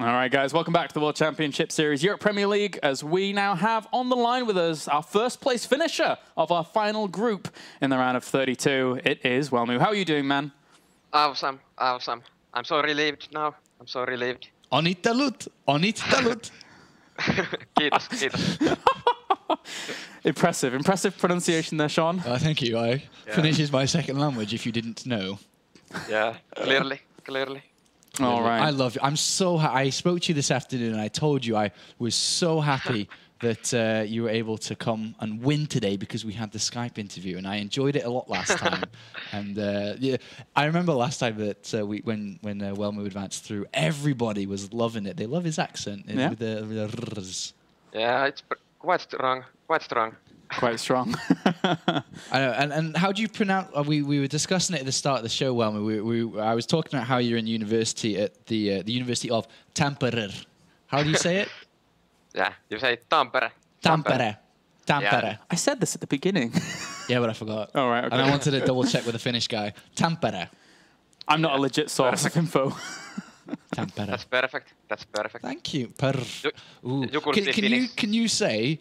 All right, guys, welcome back to the World Championship Series Europe Premier League, as we now have on the line with us our first place finisher of our final group in the round of 32. It is Welmu. How are you doing, man? Awesome. I'm so relieved now. I'm so relieved. Onnittelut! Onnittelut! Kiitos. Impressive pronunciation there, Sean. Thank you. Finnish is my second language, if you didn't know. Yeah, clearly. All right. I love you. I'm so I spoke to you this afternoon and I told you I was so happy that you were able to come and win today because we had the Skype interview and I enjoyed it a lot last time. And yeah, I remember last time that when Welmu advanced through, everybody was loving it. They love his accent with the r's. Yeah, it's quite strong. Quite strong. I know. And how do you pronounce? We were discussing it at the start of the show, Welmu. I was talking about how you're in university at the University of Tampere. How do you say it? Yeah, you say Tampere. Tampere. Yeah. I said this at the beginning. Yeah, but I forgot. All right, okay. And I wanted to double check with the Finnish guy. Tampere. I'm not a legit source of info. Tampere. That's perfect. Thank you. Ooh. You Can you say?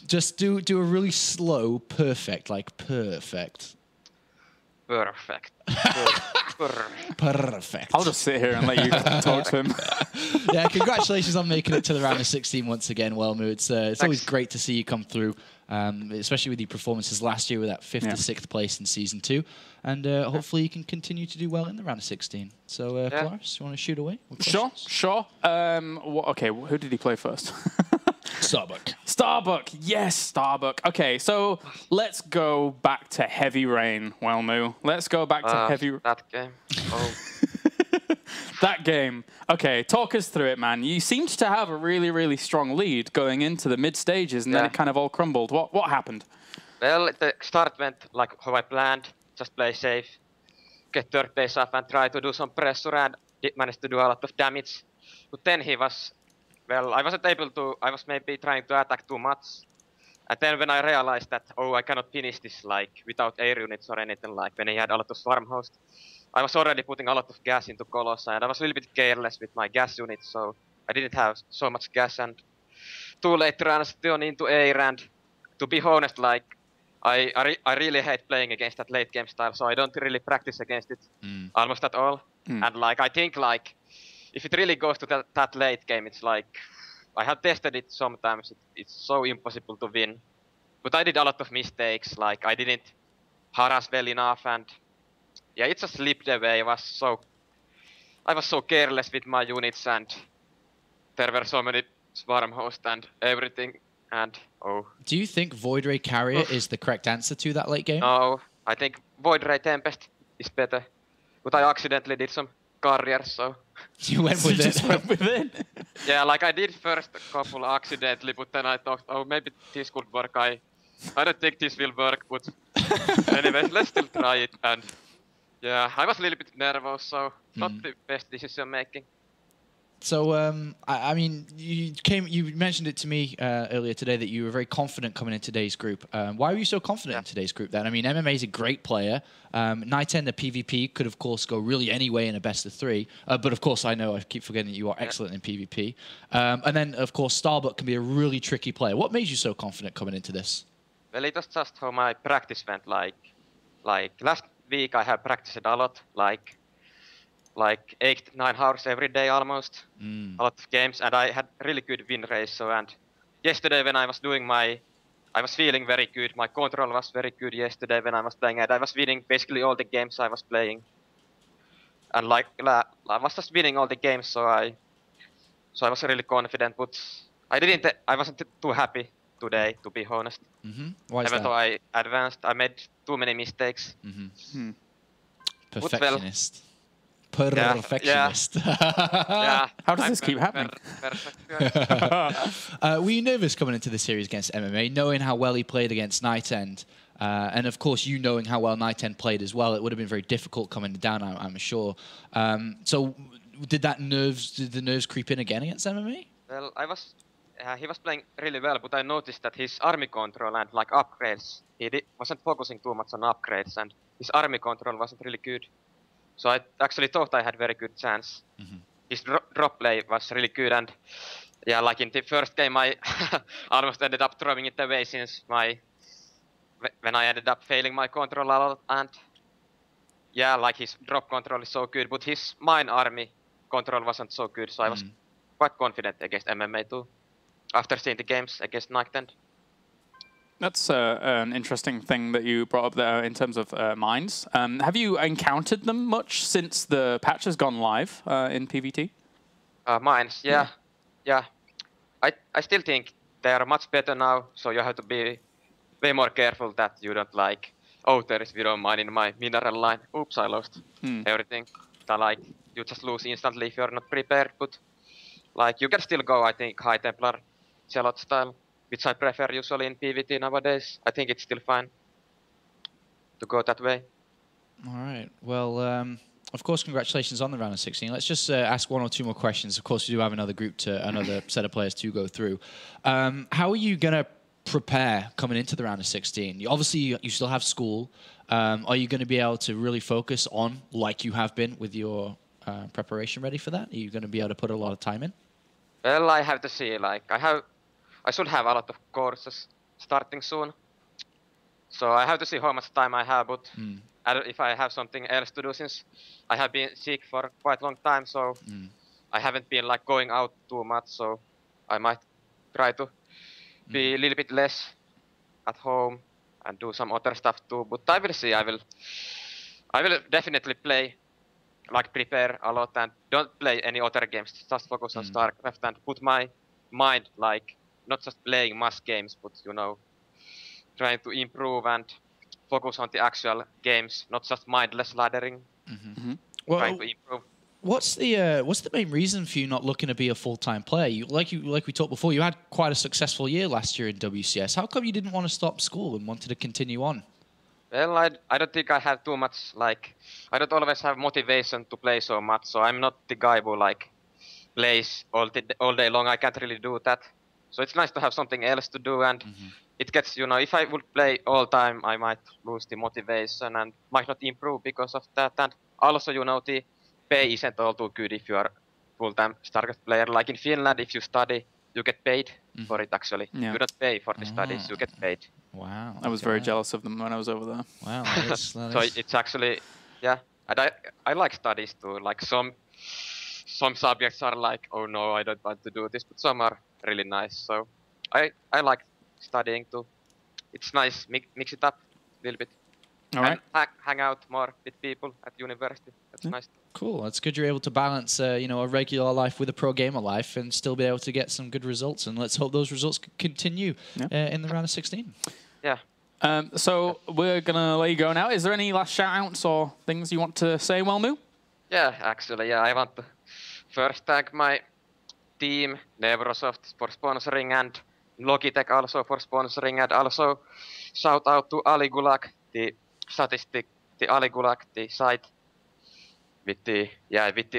Just do a really slow perfect, like perfect. Perfect. Perfect. I'll just sit here and let you talk to him. Yeah, congratulations on making it to the round of 16 once again, Welmu. It's always great to see you come through, especially with your performances last year with that 5th to 6th place in Season 2. And hopefully you can continue to do well in the round of 16. So, Flores, you want to shoot away? Sure. Okay, who did he play first? Starbuck. Yes, Starbuck. Okay, so let's go back to Heavy Rain, Welmu. Let's go back to Heavy Rain. That game. Oh. That game. Okay, talk us through it, man. You seemed to have a really strong lead going into the mid stages, and then it kind of all crumbled. What happened? Well, the start went like how I planned. Just play safe, get third base up, and try to do some pressure, and did manage to do a lot of damage. But then he was. Well, I wasn't able to, I was maybe trying to attack too much. And then when I realized that, I cannot finish this like without air units or anything, like when he had a lot of swarm host, I was already putting a lot of gas into Colossa and I was a little bit careless with my gas units, so I didn't have so much gas and too late runs turn into air, and to be honest, like, I really hate playing against that late game style, so I don't really practice against it almost at all. And like, I think like, if it really goes to that late game, it's like, I have tested it sometimes, it's so impossible to win. But I did a lot of mistakes, like I didn't harass well enough, and yeah, it just slipped away. I was so careless with my units, and there were so many swarm hosts and everything, and Do you think Void Ray Carrier is the correct answer to that late game? No, I think Void Ray Tempest is better. But I accidentally did some carriers, so... You went with it. Went with it. Yeah, like I did first a couple accidentally, but then I thought, maybe this could work. I don't think this will work, but anyways, let's still try it. And yeah, I was a little bit nervous, so not the best decision making. So, I mean, you mentioned it to me earlier today that you were very confident coming in today's group. Why were you so confident in today's group then? I mean, MMA is a great player. NightEnD, the PvP, could of course go really any way in a best of 3. But of course, I keep forgetting that you are excellent in PvP. And then, of course, Starbuck can be a really tricky player. What made you so confident coming into this? Well, it was just how my practice went. Like last week, I have practiced a lot, like 8-9 hours every day almost, a lot of games, and I had really good win ratio. And yesterday when I was doing I was feeling very good. My control was very good yesterday when I was playing, and I was winning basically all the games I was playing. And like I was just winning all the games, so I was really confident. But I wasn't too happy today, to be honest. Why is Even that? though I advanced, I made too many mistakes. Perfectionist. Perfectionist. Yeah. How does this keep happening? Were you nervous coming into the series against MMA, knowing how well he played against NightEnD? And of course, you knowing how well NightEnD played as well, it would have been very difficult coming down, I'm sure. So did the nerves creep in again against MMA? Well, he was playing really well, but I noticed that his army control and like upgrades, wasn't focusing too much on upgrades, and his army control wasn't really good. So I actually thought I had very good chance. his drop play was really good, and yeah, like in the first game, I almost ended up throwing it away since when I ended up failing my control a lot, and yeah, like his drop control is so good, but his mine army control wasn't so good, so I was quite confident against MMA too, after seeing the games against NightEnD. That's an interesting thing that you brought up there in terms of mines. Have you encountered them much since the patch has gone live in PvT? Mines, yeah. I still think they are much better now, so you have to be way more careful that you don't like, oh, there is Widow mine in my mineral line. Oops, I lost everything. Like, you just lose instantly if you're not prepared, but like, you can still go, I think, High Templar, Zealot style, which I prefer usually in PvT nowadays. I think it's still fine to go that way. All right. Well, of course, congratulations on the round of 16. Let's just ask one or two more questions. Of course, we do have another another set of players to go through. How are you going to prepare coming into the round of 16? Obviously, you still have school. Are you going to be able to really focus on, like you have been with your preparation ready for that? Are you going to be able to put a lot of time in? Well, I have to see. Like, I should have a lot of courses starting soon. So I have to see how much time I have, but if I have something else to do, since I have been sick for quite a long time, so I haven't been like going out too much, so I might try to be a little bit less at home and do some other stuff too. But I will see. I will definitely play, like prepare a lot, and don't play any other games. Just focus on StarCraft and put my mind like not just playing mass games, but you know, trying to improve and focus on the actual games, not just mindless laddering. Trying to improve. What's the main reason for you not looking to be a full-time player? Like we talked before, you had quite a successful year last year in WCS. How come you didn't want to stop school and wanted to continue on? Well, I don't think I have too much, like, I don't always have motivation to play so much, so I'm not the guy who like plays all day long. I can't really do that. So it's nice to have something else to do, and it gets, you know, if I would play all time, I might lose the motivation and might not improve because of that. And also, you know, the pay isn't all too good if you are full-time StarCraft player. Like in Finland, if you study, you get paid for it actually. You don't pay for the studies, you get paid. Wow. I was very jealous of them when I was over there. Wow. So it's actually, yeah. And I like studies too. Like some subjects are like, oh no, I don't want to do this, but some are really nice. So I like studying too. It's nice, mix it up a little bit. All right. And hang out more with people at university. That's nice. Cool. That's good. You're able to balance, you know, a regular life with a pro gamer life and still be able to get some good results. And let's hope those results continue in the round of 16. Yeah. So we're gonna let you go now. Is there any last shout-outs or things you want to say, Wellmu? Yeah, actually, yeah. I want to first thank my team, Nevrosoft, for sponsoring, and Logitech also for sponsoring, and also shout out to Aligulag, the Aligulag, the site with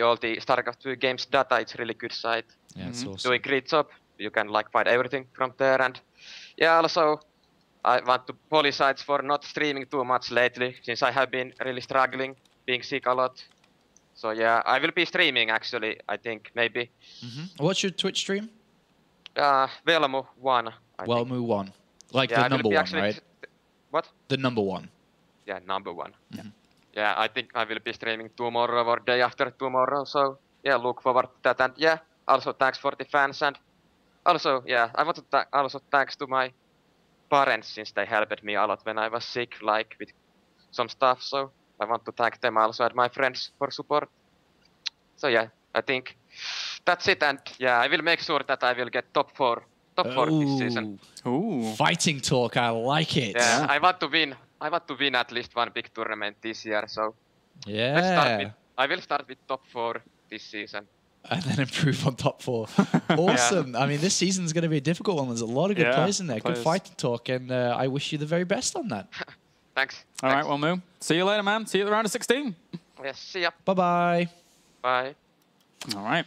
all the StarCraft 2 games data. It's really good site. Yeah, it's awesome. Doing great job. You can like find everything from there, and yeah, also I want to apologize for not streaming too much lately, since I have been really struggling, being sick a lot. So yeah, I will be streaming actually, I think, maybe. What's your Twitch stream? Velmu 1. Wellmu 1. Like Yeah, the number one, right? What? The number one. Yeah, number 1. Yeah, I think I will be streaming tomorrow or day after tomorrow, so yeah, look forward to that. And yeah, also thanks for the fans, and also, yeah, I want to also thanks to my parents, since they helped me a lot when I was sick, like with some stuff, so I want to thank them also, and my friends for support. So yeah, I think that's it, and yeah, I will make sure that I will get top 4 this season. Ooh. Fighting talk, I like it. Yeah, I want to win at least one big tournament this year, so Yeah. I will start with top 4 this season. And then improve on top 4. Awesome. I mean, this season's going to be a difficult one. There's a lot of good players in there. Good fighting talk, and I wish you the very best on that. Thanks. All right, Wellmu. See you later, man. See you at the round of 16. Yes, see ya. Bye-bye. Bye. All right.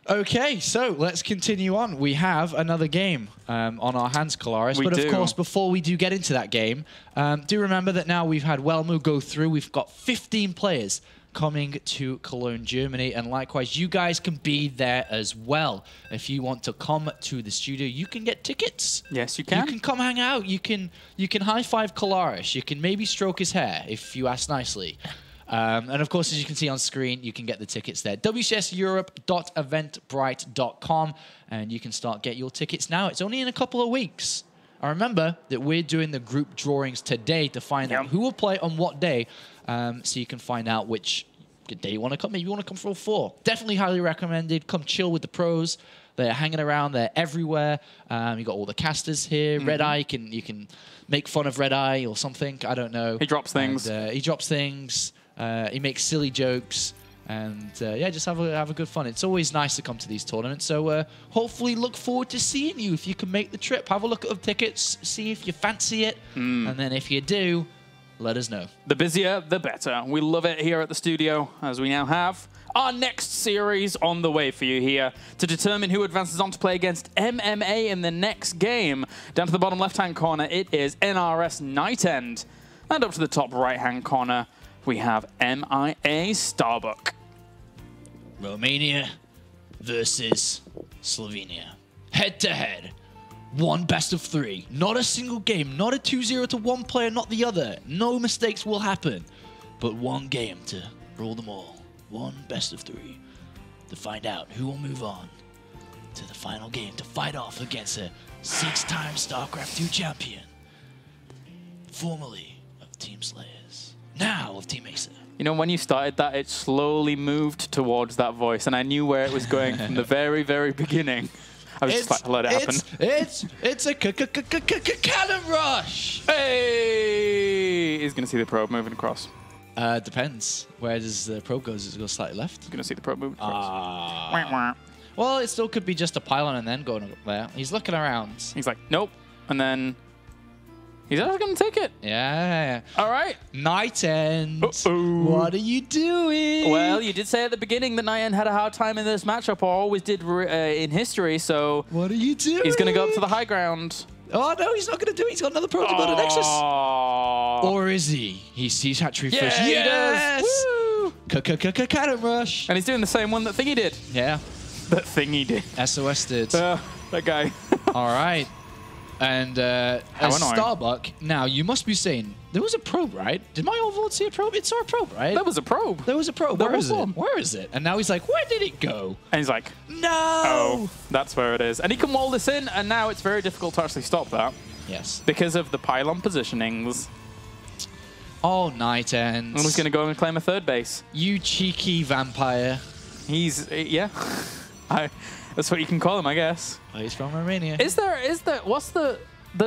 Okay, so let's continue on. We have another game on our hands, Kalaris. But of course, before we do get into that game, do remember that now we've had Wellmu go through. We've got 15 players coming to Cologne, Germany. And likewise, you guys can be there as well. If you want to come to the studio, you can get tickets. Yes, you can. You can come hang out. You can high-five Kolaris. You can maybe stroke his hair if you ask nicely. And of course, as you can see on screen, you can get the tickets there. WCSEurope.eventbrite.com, and you can get your tickets now. It's only in a couple of weeks. I remember that we're doing the group drawings today to find out who will play on what day, so you can find out which day you want to come. Maybe you want to come for all 4. Definitely highly recommended. Come chill with the pros. They're hanging around. They're everywhere. You got all the casters here. Red Eye, you can make fun of Red Eye or something. I don't know. He drops things. He drops things. He makes silly jokes. And yeah, just have a good fun. It's always nice to come to these tournaments. So hopefully look forward to seeing you if you can make the trip. Have a look at the tickets, see if you fancy it. And then if you do, let us know. The busier, the better. We love it here at the studio, as we now have our next series on the way for you here to determine who advances on to play against MMA in the next game. Down to the bottom left-hand corner, it is NRS NightEnD. And up to the top right-hand corner, we have MIA Starbuck. Romania versus Slovenia. Head-to-head. One best of 3. Not a single game. Not a 2-0 to one player, not the other. No mistakes will happen. But one game to rule them all. One best of 3 to find out who will move on to the final game to fight off against a 6-time StarCraft 2 champion. Formerly of Team Slayers. Now of Team Acer. You know, when you started that, it slowly moved towards that voice, and I knew where it was going from the very, very beginning. I was just like, let it happen. It's a cannon rush! Hey! He's going to see the probe moving across. Depends. Where does the probe go? Does it go slightly left? He's going to see the probe moving across. Well, it still could be just a pylon and then going up there. He's looking around. He's like, nope. And then he's actually going to take it. Yeah. All right. NightEnD. What are you doing? Well, you did say at the beginning that NightEnD had a hard time in this matchup, or always did in history, so... What are you doing? He's going to go up to the high ground. Oh, no, he's not going to do it. He's got another probe to go to Nexus. Or is he? He sees hatchery fish. Yes! Woo! Cannon rush. And he's doing the same one that Thingy did. Yeah. That Thingy did. SOS did. That guy. All right. And as Starbuck, now you must be saying, there was a probe, right? Did my overlord see a probe? It saw a probe, right? That was a probe. There was a probe. Where is it? Where is it? And now he's like, where did it go? And he's like, no! Oh, that's where it is. And he can wall this in, and now it's very difficult to actually stop that. Yes. Because of the pylon positionings. Oh, NightEnD. And he's going to go and claim a third base. You cheeky vampire. He's, yeah. That's what you can call him, I guess. Oh, he's from Romania. There's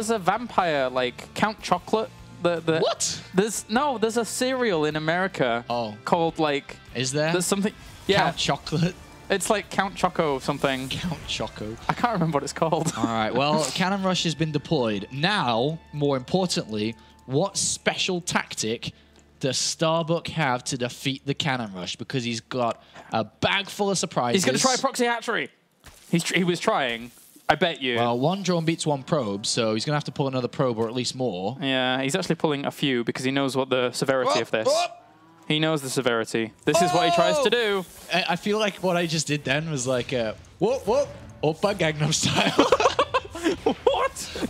a vampire, like, Count Chocolate. What? There's a cereal in America called, like... Is there? There's something... Yeah. Count Chocolate? It's like Count Choco something. Count Choco. I can't remember what it's called. All right, well, Cannon Rush has been deployed. Now, more importantly, what special tactic does Starbuck have to defeat the Cannon Rush? Because he's got a bag full of surprises. He's going to try proxy hatchery. He was trying. I bet you. Well, one drone beats one probe, so he's going to have to pull another probe or at least more. Yeah, he's actually pulling a few because he knows what the severity of this. He knows the severity. This is what he tries to do. I feel like what I just did then was like, whoop, whoop, Oppa Gangnam Style. What?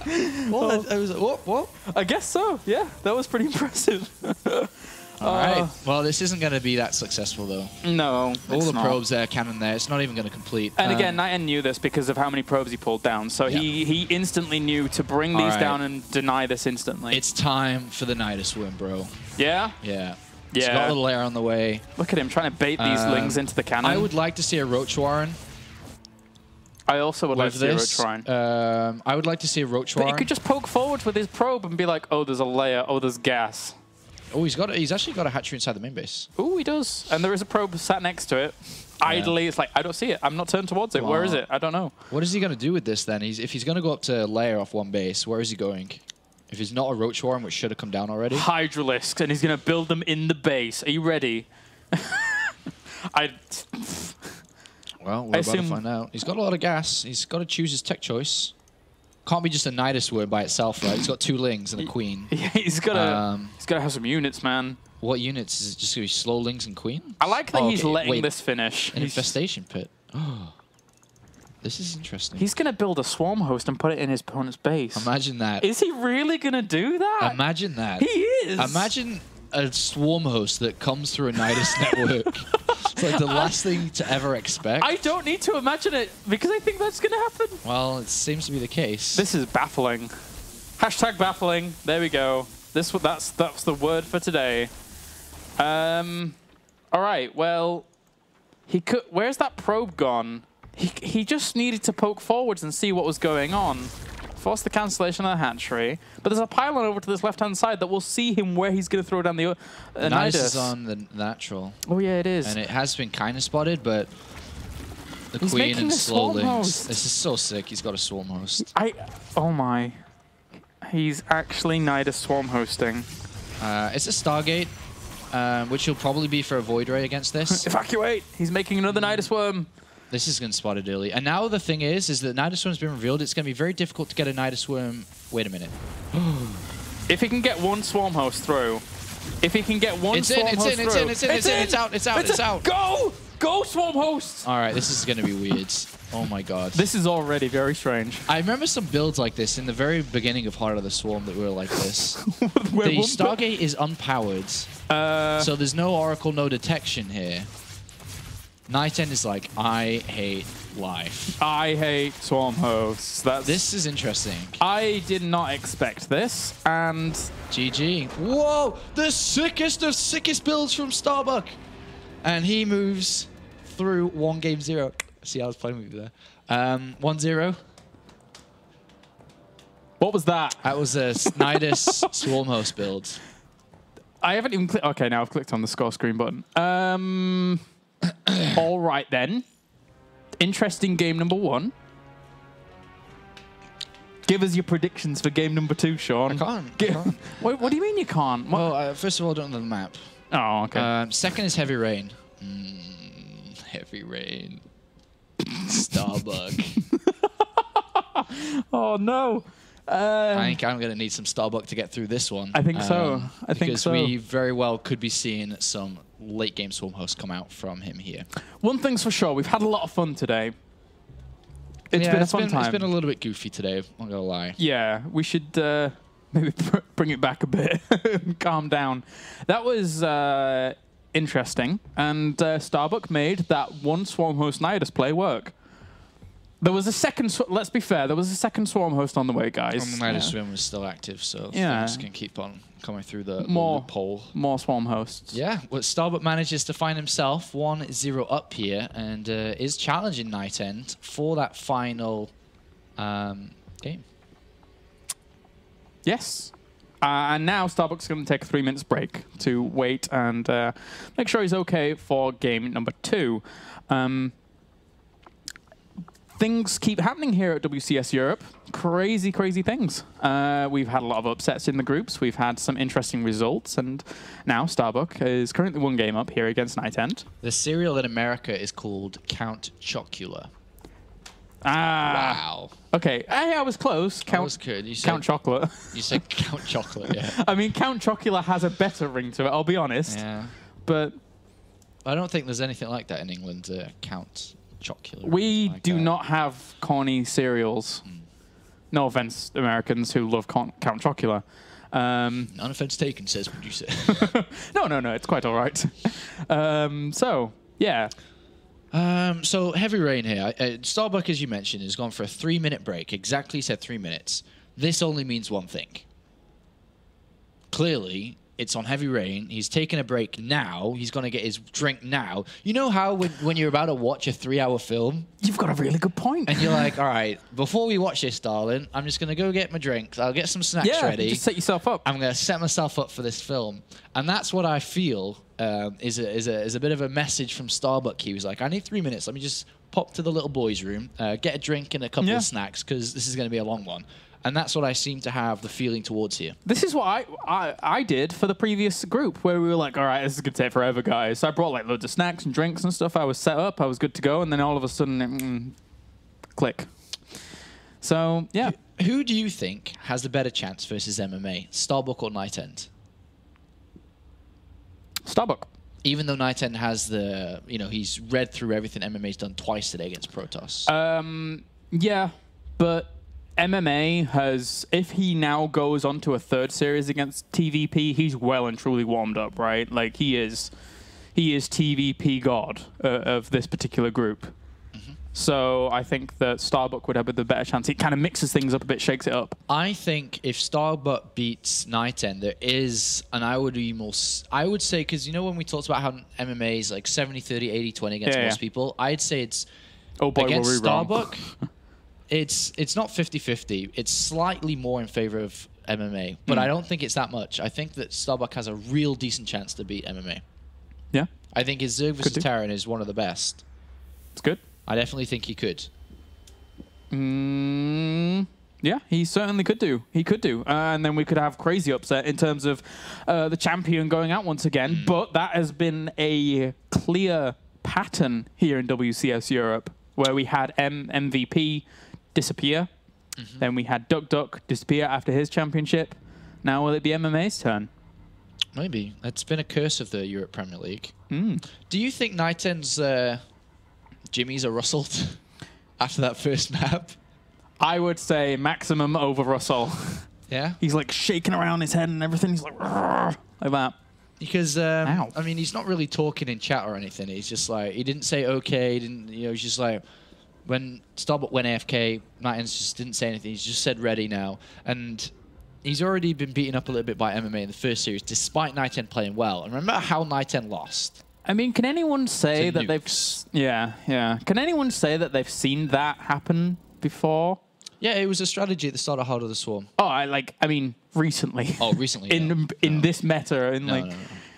Well, I was like, whoop, whoop. I guess so, yeah. That was pretty impressive. All right. Well, this isn't going to be that successful, though. No, all the probes there, cannon there. It's not even going to complete. And again, NightEnD knew this because of how many probes he pulled down. So he instantly knew to bring these down and deny this instantly. It's time for the Nidus Worm, bro. Yeah? Yeah. Yeah. He's got a little air on the way. Look at him trying to bait these lings into the cannon. I would like to see a Roach Warren. I also would like to see a Roach Warren. I would like to see a Roach Warren. But he could just poke forward with his probe and be like, oh, there's a layer. Oh, there's gas. Oh, he's actually got a hatchery inside the main base. Oh, he does. And there is a probe sat next to it. Yeah. Idly, it's like, I don't see it. I'm not turned towards it. Where is it? I don't know. What is he going to do with this then? If he's going to go up to layer off one base, where is he going? If it's not a Roach Warren, which should have come down already. Hydralisks, and he's going to build them in the base. Are you ready? Well, we're about to find out. He's got a lot of gas. He's got to choose his tech choice. Can't be just a Nidus Word by itself, right? He's got 2 lings and a queen. Yeah, he's got to have some units, man. What units? Is it just going to be slow lings and queens? I like that he's letting wait, this finish. An infestation pit. Oh, this is interesting. He's going to build a swarm host and put it in his opponent's base. Imagine that. Is he really going to do that? Imagine that. He is. Imagine a swarm host that comes through a NightEnD network. It's like the last thing to ever expect. I don't need to imagine it because I think that's going to happen. Well, it seems to be the case. This is baffling. Hashtag baffling. There we go. That's the word for today. All right. Well, he could. Where's that probe gone? He just needed to poke forwards and see what was going on. Force the cancellation of the hatchery. But there's a pylon over to this left-hand side that will see him where he's going to throw down the Nidus is on the natural. Oh, yeah, it is. And it has been kind of spotted, but the He's queen making and a slow swarm links. host. This is so sick. He's got a swarm host. Oh, my. He's actually Nidus swarm hosting. It's a Stargate, which will probably be for a Void Ray against this. Evacuate! He's making another Nidus worm. This is going to spot it early. And now the thing is that Nidus Worm's been revealed. It's going to be very difficult to get a Nidus Worm. Wait a minute. If he can get one swarm host through. If he can get one swarm host through. It's out. Go! Go, swarm host! All right, this is going to be weird. Oh my god. This is already very strange. I remember some builds like this in the very beginning of Heart of the Swarm that were like this. Where The Stargate is unpowered. So there's no Oracle, no detection here. NightEnD is like, I hate life. I hate swarm hosts. This is interesting. I did not expect this, and GG. Whoa! The sickest of sickest builds from Starbuck. And he moves through 1-0. See, I was playing with you there. 1-0. What was that? That was a Nidus swarm host build. I haven't even clicked. Okay, now I've clicked on the score screen button. All right then. Interesting game number 1. Give us your predictions for game number 2, Sean. I can't. What do you mean you can't? Well, first of all, I don't know the map. Oh, okay. Second is Heavy Rain. Heavy Rain. Starbuck. Oh, no. I think I'm going to need some Starbuck to get through this one. I think so. I think so. Because we very well could be seeing some late game swarm hosts come out from him here. One thing's for sure, we've had a lot of fun today. It's been a fun time. It's been a little bit goofy today, I'm not going to lie. Yeah, we should maybe bring it back a bit and calm down. That was interesting, and Starbuck made that one swarm host Nidus play work. There was a second, let's be fair, there was a second swarm host on the way, guys. And the Nidus Swim was still active, so things can keep on coming through the loophole. More swarm hosts. Yeah, well, Starbuck manages to find himself 1-0 up here and is challenging NightEnD for that final game. Yes. And now Starbuck's going to take a 3 minutes break to wait and make sure he's okay for game number 2. Things keep happening here at WCS Europe. Crazy, crazy things. We've had a lot of upsets in the groups. We've had some interesting results. And now Starbuck is currently 1 game up here against NightEnD. The cereal in America is called Count Chocula. Ah. Wow. Okay. Hey, I was close. That was good. You said, Count Chocolate. You said Count Chocolate, yeah. I mean, Count Chocula has a better ring to it, I'll be honest. Yeah. But I don't think there's anything like that in England, Count Chocula. We like do that. not have corny cereals. No offense, Americans who love Count Chocula. None offense taken, says producer. No, it's quite all right. So, yeah. So, Heavy Rain here. Starbuck, as you mentioned, has gone for a 3-minute break. Exactly said 3 minutes. This only means one thing. Clearly, it's on Heavy Rain. He's taking a break now. He's going to get his drink now. You know how when you're about to watch a 3-hour film? You've got a really good point. And you're like, all right, before we watch this, darling, I'm just going to go get my drinks. I'll get some snacks ready. Just set yourself up. I'm going to set myself up for this film. And that's what I feel is a bit of a message from Starbuck. He was like, I need 3 minutes. Let me just pop to the little boys' room, get a drink and a couple of snacks, because this is going to be a long one. And that's what I seem to have the feeling towards here. This is what I did for the previous group, where we were like, all right, this is going to take forever, guys. So I brought like loads of snacks and drinks and stuff. I was set up. I was good to go. And then all of a sudden, click. So, yeah. Who do you think has the better chance versus MMA, Starbuck or NightEnD? Starbuck. Even though NightEnD has the, he's read through everything MMA's done twice today against Protoss. Yeah, but MMA has, if he now goes on to a third series against TVP, he's well and truly warmed up, right? Like, he is TVP god of this particular group. So I think that Starbuck would have the better chance. It kind of mixes things up a bit, shakes it up. I think if Starbuck beats NightEnD, there is, and I would say, because when we talked about how MMA is like 70-30, 80-20 against most people, I'd say it's against Starbuck. It's not 50-50. It's slightly more in favor of MMA, but I don't think it's that much. I think that Starbuck has a real decent chance to beat MMA. Yeah. I think his Zerg versus Terran is one of the best. It's good. I definitely think he could. Yeah, he certainly could do. He could do. And then we could have crazy upset in terms of the champion going out once again. But that has been a clear pattern here in WCS Europe, where we had MVP disappear. Then we had Duck disappear after his championship. Now will it be MMA's turn? Maybe. It's been a curse of the Europe Premier League. Do you think NightEnd's Jimmys are rustled after that first map? I would say maximum over Russell. Yeah? He's like shaking around his head and everything. He's like that. Because, I mean, he's not really talking in chat or anything. He's just like, he didn't say okay. He didn't, he's just like, when Starbuck went AFK, NightEnd just didn't say anything. He's just said ready now. And he's already been beaten up a little bit by MMA in the first series, despite NightEnd playing well. And remember how NightEnd lost? I mean, can anyone say that they've... Yeah. Can anyone say that they've seen that happen before? Yeah, it was a strategy at the start of Heart of the Swarm. Oh, I mean, recently. Oh, recently. in this meta. No,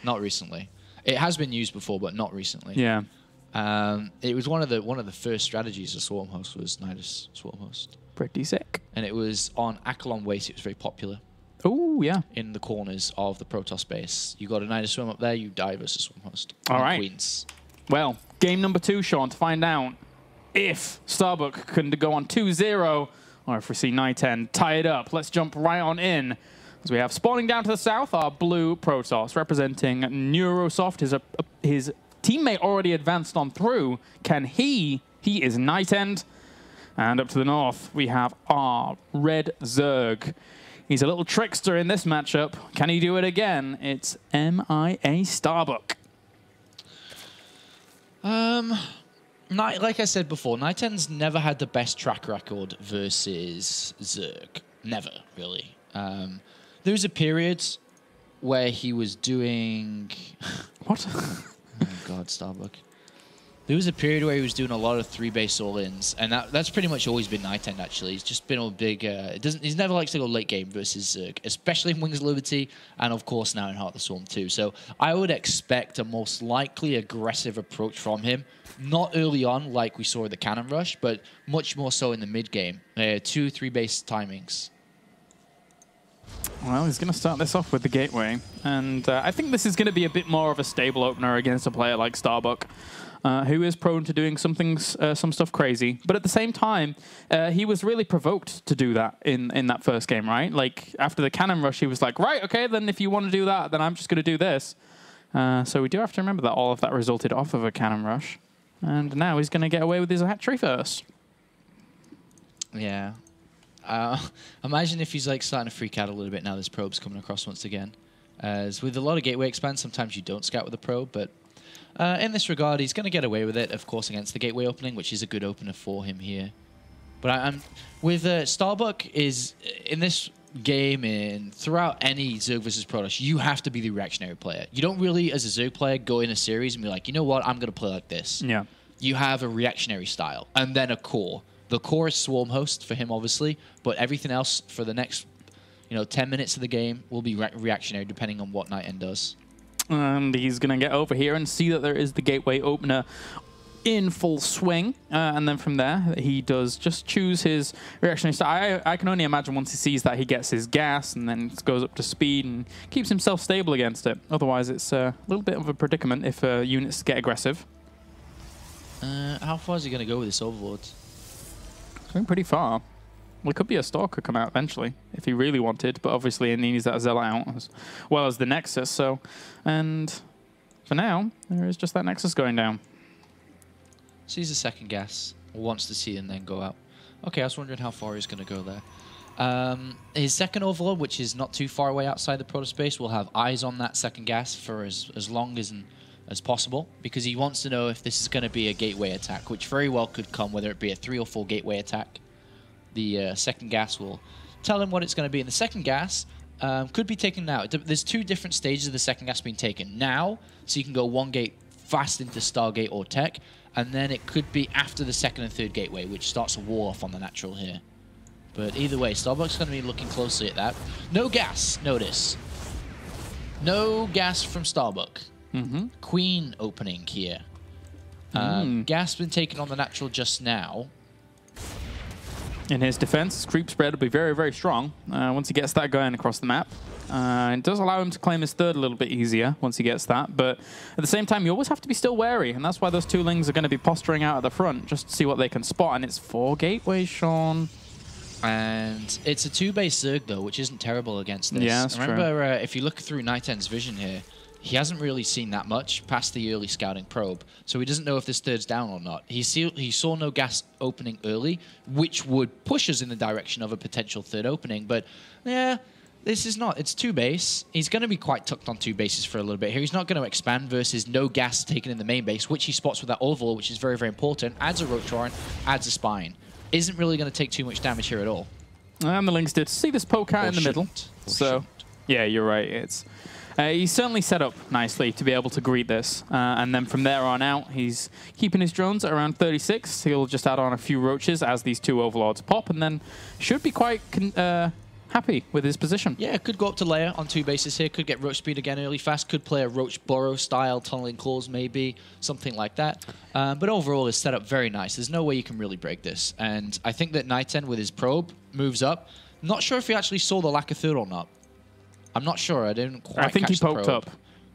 not recently. It has been used before, but not recently. Yeah. It was one of the first strategies of Swarm Host was Nidus Swarm Host. Pretty sick. And it was on Akalon Waste. It was very popular. Oh, yeah. In the corners of the Protoss base. You got a Nidus Swarm up there, you die versus Swarm Host. All right. Queens. Well, game number 2, Sean, to find out if Starbuck can go on 2-0 or if we see NightEnD tie it up. Let's jump right on in. As we have spawning down to the south, our blue Protoss representing Neurosoft. His teammate already advanced on through. Can he? He is NightEnD. And up to the north, we have our red Zerg. He's a little trickster in this matchup. Can he do it again? It's MIA Starbuck. Like I said before, NightEnd's never had the best track record versus Zerg. Never, really. There was a period where he was doing... What? Oh, God, Starbuck. There was a period where he was doing a lot of 3-base all-ins, and that's pretty much always been NightEnD, actually. He's just been a big... He's never likes to go late game versus Zerg, especially in Wings of Liberty, and of course now in Heart of the Swarm too. So I would expect a most likely aggressive approach from him. Not early on, like we saw in the Cannon Rush, but much more so in the mid-game. 2 3-base timings. Well, he's going to start this off with the Gateway, and I think this is going to be a bit more of a stable opener against a player like Starbuck. Who is prone to doing some stuff crazy. But at the same time, he was really provoked to do that in that first game, right? Like, after the Cannon Rush, he was like, right, okay, then if you want to do that, then I'm just going to do this. So we do have to remember that all of that resulted off of a Cannon Rush. And now he's going to get away with his hat trick first. Yeah. Imagine if he's like starting to freak out a little bit now this probe's coming across once again. As with a lot of Gateway expands, sometimes you don't scout with a probe, but in this regard, he's going to get away with it, of course, against the Gateway opening, which is a good opener for him here. But I'm with Starbuck is in this game and throughout any Zerg versus Protoss, you have to be the reactionary player. You don't really, as a Zerg player, go in a series and be like, you know what, I'm going to play like this. Yeah. You have a reactionary style and then a core. The core is Swarm Host for him, obviously, but everything else for the next 10 minutes of the game will be reactionary depending on what NightEnD does. And he's going to get over here and see that there is the Gateway opener in full swing. And then from there, he does just choose his reactionary style. I can only imagine once he sees that, he gets his gas and then goes up to speed and keeps himself stable against it. Otherwise, it's a little bit of a predicament if units get aggressive. How far is he going to go with this Overlord? Going pretty far. Well, it could be a Stalker come out eventually, if he really wanted, but obviously he needs that Zealot out as well as the Nexus, so... And for now, there is just that Nexus going down. Sees a second gas, wants to see and then go out. Okay, I was wondering how far he's going to go there. His second overlord, which is not too far away outside the protospace, will have eyes on that second gas for as long as possible, because he wants to know if this is going to be a gateway attack, which very well could come, whether it be a 3 or 4 gateway attack. The second gas will tell him what it's going to be. And the second gas could be taken now. There's 2 different stages of the second gas being taken. Now, so you can go 1 gate fast into Stargate or Tech, and then it could be after the 2nd and 3rd gateway, which starts a war off on the natural here. But either way, Starbuck's going to be looking closely at that. No gas, notice. No gas from Starbuck. Queen opening here. Gas been taken on the natural just now. In his defense, his creep spread will be very, very strong once he gets that going across the map. It does allow him to claim his 3rd a little bit easier once he gets that, but at the same time, you always have to be still wary, and that's why those 2 lings are going to be posturing out at the front just to see what they can spot, and it's 4 gateways, Sean. And it's a 2-base Zerg, though, which isn't terrible against this. Yeah, that's Remember, if you look through NightEnd's vision here, he hasn't really seen that much past the early scouting probe, so he doesn't know if this 3rd's down or not. He saw no gas opening early, which would push us in the direction of a potential 3rd opening, but yeah, this is not. It's 2-base. He's going to be quite tucked on 2 bases for a little bit here. He's not going to expand versus no gas taken in the main base, which he spots with that overlord, which is very, very important. Adds a Rotoran, adds a Spine. Isn't really going to take too much damage here at all. And the Lynx did see this poke out in the middle. So, yeah, you're right. It's he's certainly set up nicely to be able to greet this. And then from there on out, he's keeping his drones at around 36. He'll just add on a few roaches as these 2 overlords pop, and then should be quite happy with his position. Yeah, could go up to layer on 2 bases here. Could get roach speed again early fast. Could play a roach burrow style tunneling claws maybe, something like that. But overall, it's set up very nice. There's no way you can really break this. And I think that NightEnd with his probe moves up. Not sure if he actually saw the lack of 3rd or not. I'm not sure. I didn't quite I think catch he poked the probe, up.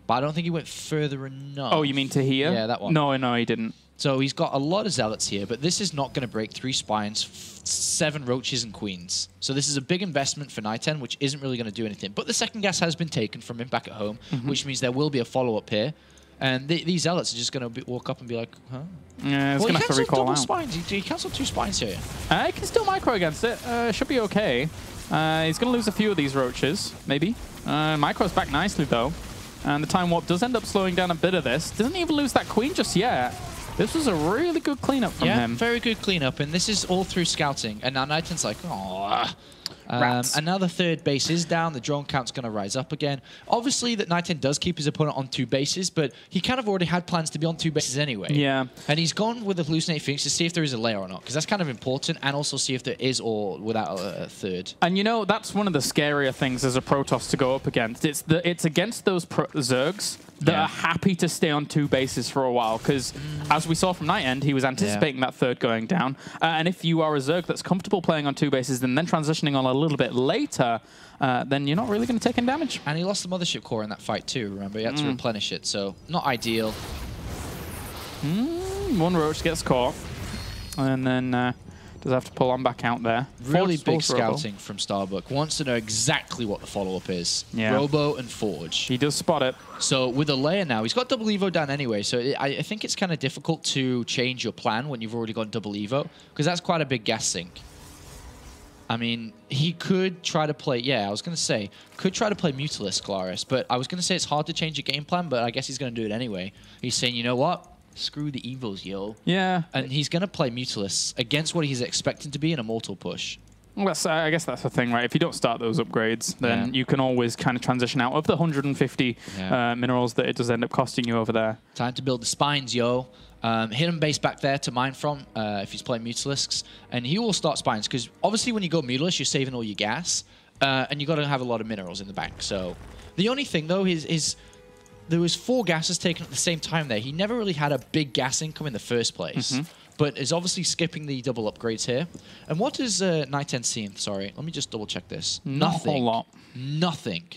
but I don't think he went further enough. Oh, you mean to here? Yeah, that one. No, he didn't. So he's got a lot of zealots here, but this is not going to break 3 spines, 7 roaches and queens. So this is a big investment for NightEnd, which isn't really going to do anything. But the second gas has been taken from him back at home, which means there will be a follow-up here. And these zealots are just going to walk up and be like, huh? Yeah, it's going to have to recall out. Spines. He cancelled 2 spines here. He can still micro against it. Should be okay. He's going to lose a few of these roaches, maybe. Micro's back nicely, though. And the Time Warp does end up slowing down a bit of this. Doesn't even lose that queen just yet. This was a really good cleanup from him. Yeah, very good cleanup. And this is all through scouting. And now NightEnd's like, oh. And now the 3rd base is down. The drone count's going to rise up again. Obviously, that NightEnd does keep his opponent on 2 bases, but he kind of already had plans to be on 2 bases anyway. Yeah. And he's gone with the Hallucinate Phoenix to see if there is a layer or not, because that's kind of important, and also see if there is or without a 3rd. And you know, that's one of the scarier things as a Protoss to go up against. It's against those Zergs that are happy to stay on 2 bases for a while, because as we saw from NightEnd, he was anticipating that 3rd going down. And if you are a Zerg that's comfortable playing on 2 bases and then transitioning on a little bit later, then you're not really going to take any damage. And he lost the Mothership Core in that fight too, remember? He had to replenish it, so not ideal. 1 roach gets caught, and then does have to pull on back out there. Really big scouting from Starbuck. Wants to know exactly what the follow-up is. Yeah. Robo and Forge. He does spot it. So with a layer now, he's got double Evo down anyway, so I think it's kind of difficult to change your plan when you've already got double Evo, because that's quite a big gas sink. I mean, he could try to play, I was going to say, could try to play Mutalisk Glarus, but I was going to say it's hard to change your game plan, but I guess he's going to do it anyway. He's saying, you know what? Screw the Evos, yo. Yeah. And he's going to play Mutalisk against what he's expecting to be an Immortal push. Well, I guess that's the thing, right? If you don't start those upgrades, then you can always kind of transition out of the 150 minerals that it does end up costing you over there. Time to build the spines, yo. Hidden base back there to mine from if he's playing Mutalisks. And he will start spines, because obviously when you go Mutalisk, you're saving all your gas. And you got to have a lot of minerals in the bank. So the only thing, though, is there was 4 gases taken at the same time there. He never really had a big gas income in the first place. But is obviously skipping the double upgrades here. And what is NightEnd seeing? Sorry, let me just double check this. Not a whole lot. Nothing.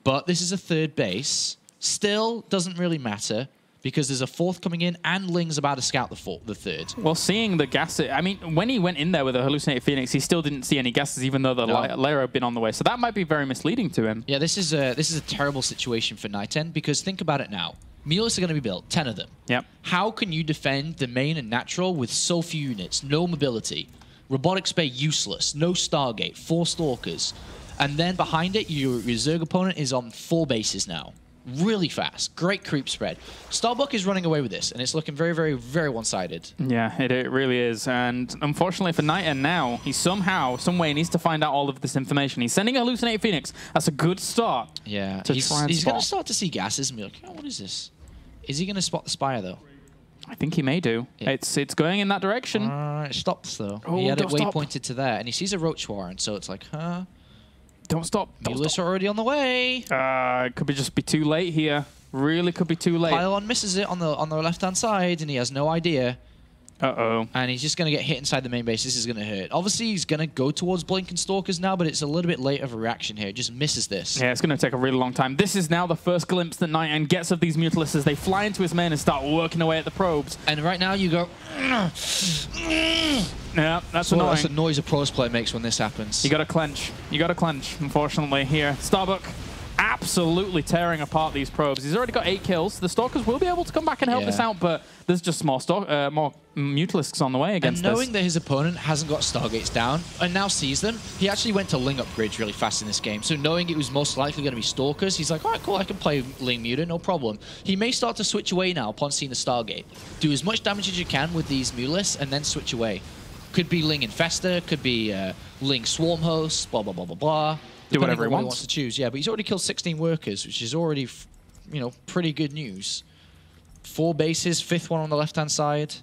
But this is a 3rd base. Still doesn't really matter. because there's a fourth coming in, and Ling's about to scout the third. Well, seeing the gas, I mean, when he went in there with a hallucinated Phoenix, he still didn't see any gases, even though the layer had been on the way. So that might be very misleading to him. Yeah, this is a terrible situation for NightEnD, because think about it now. Mules are going to be built, 10 of them. Yep. How can you defend the main and natural with so few units, no mobility? Robotics Bay useless, no Stargate, 4 Stalkers. And then behind it, your Zerg opponent is on 4 bases now. Really fast. Great creep spread. Starbuck is running away with this, and it's looking very, very, very one-sided. Yeah, it really is. And unfortunately for NightEnD now, he somehow, some way needs to find out all of this information. He's sending a hallucinated Phoenix. That's a good start. Yeah, he's going to start to see gases and be like, oh, what is this? Is he going to spot the Spire, though? I think he may do. Yeah. It's going in that direction. It stops, though. Oh, he had it waypointed to there, and he sees a Roach Warren, so it's like, huh? Don't stop. Mulis are already on the way. It could just be too late here. Really could be too late. Pylon misses it on the left-hand side, and he has no idea. Uh-oh. And he's just going to get hit inside the main base. This is going to hurt. Obviously, he's going to go towards Blinking Stalkers now, but it's a little bit late of a reaction here. It just misses this. Yeah, it's going to take a really long time. This is now the first glimpse that NightEnD gets of these Mutalisks as they fly into his main and start working away at the probes. And right now, you go... Yeah, that's annoying. That's the noise a pros player makes when this happens. You got to clench. You got to clench, unfortunately, here. Starbuck absolutely tearing apart these probes. He's already got 8 kills. The Stalkers will be able to come back and help this out, but there's just more Mutalisks on the way against this. And knowing that his opponent hasn't got Stargates down and now sees them, he actually went to Ling upgrades really fast in this game. So knowing it was most likely going to be Stalkers, he's like, all right, cool, I can play Ling Muta, no problem. He may start to switch away now upon seeing the Stargate. Do as much damage as you can with these Mutalisks and then switch away. Could be Ling Infester, could be Ling Swarm Host, blah, blah, blah, blah, blah. Do whatever he wants to choose. Yeah, but he's already killed 16 workers, which is already, you know, pretty good news. 4 bases, 5th one on the left-hand side.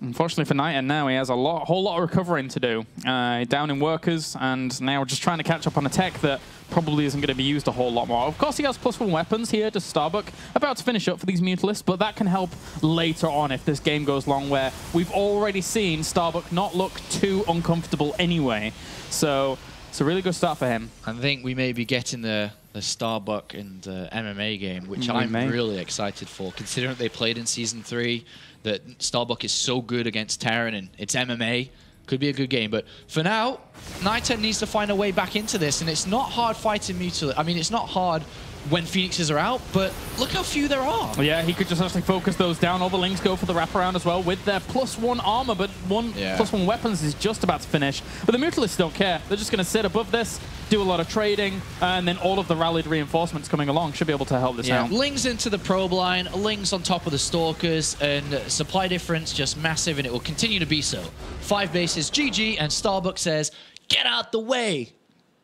Unfortunately for NightEnD now, he has a whole lot of recovering to do. Down in workers, and now just trying to catch up on a tech that probably isn't going to be used a whole lot more. Of course, he has +1 weapons here to Starbuck, about to finish up for these Mutalisks, but that can help later on if this game goes long, where we've already seen Starbuck not look too uncomfortable anyway. So it's a really good start for him. I think we may be getting the Starbuck and MMA game, which I'm really excited for, considering they played in Season 3, that Starbuck is so good against Terran, and it's MMA. Could be a good game, but for now, NightEnD needs to find a way back into this, and it's not hard fighting Mutalisks. I mean, it's not hard when Phoenixes are out, but look how few there are. Yeah, he could just actually focus those down. All the Lings go for the wraparound as well with their +1 armor, but +1 weapons is just about to finish. But the Mutalisks don't care. They're just going to sit above this, do a lot of trading, and then all of the rallied reinforcements coming along should be able to help this out. Lings into the probe line, Lings on top of the Stalkers, and supply difference just massive, and it will continue to be so. 5 bases, GG, and Starbuck says, get out the way.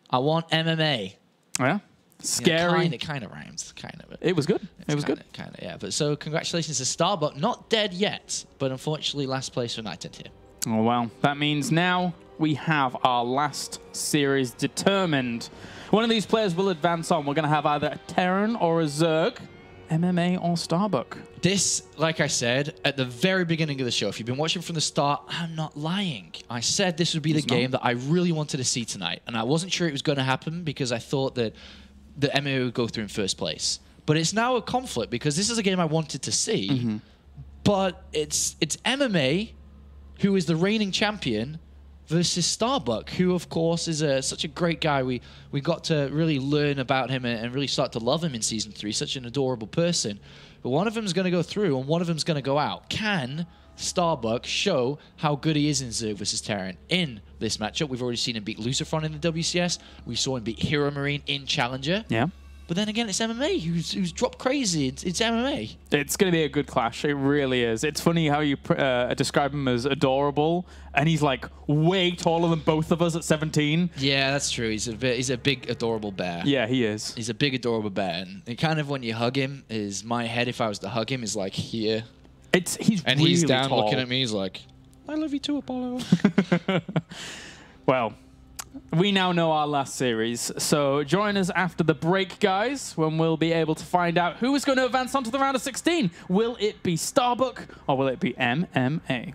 I want MMA. Yeah. Scary. It kind of rhymes, kind of. It was good. It was good. Kind of, yeah. But so congratulations to Starbuck. Not dead yet, but unfortunately last place for NightEnD here. Oh, well. That means now we have our last series determined. One of these players will advance on. We're going to have either a Terran or a Zerg, MMA or Starbuck. This, like I said, at the very beginning of the show, if you've been watching from the start, I'm not lying. I said this would be the game that I really wanted to see tonight. And I wasn't sure it was going to happen because I thought that the MMA would go through in first place. But it's now a conflict because this is a game I wanted to see. But it's MMA, who is the reigning champion, versus Starbuck, who, of course, is such a great guy. We got to really learn about him and really start to love him in Season 3. Such an adorable person. But one of them is going to go through and one of them is going to go out. Can Starbuck show how good he is in Zerg versus Terran in this matchup? We've already seen him beat Lucifron in the WCS. We saw him beat Hero Marine in Challenger. Yeah. But then again, it's MMA, who's dropped crazy. It's MMA. It's going to be a good clash. It really is. It's funny how you describe him as adorable, and he's like way taller than both of us at 17. Yeah, that's true. He's a big, adorable bear. Yeah, he is. He's a big, adorable bear. And it kind of, when you hug him, is my head, if I was to hug him, is like here. He's and really he's down tall. looking at me. He's like, I love you too, Apollo. Well, we now know our last series, so join us after the break, guys, when we'll be able to find out who is going to advance onto the round of 16. Will it be Starbuck or will it be MMA?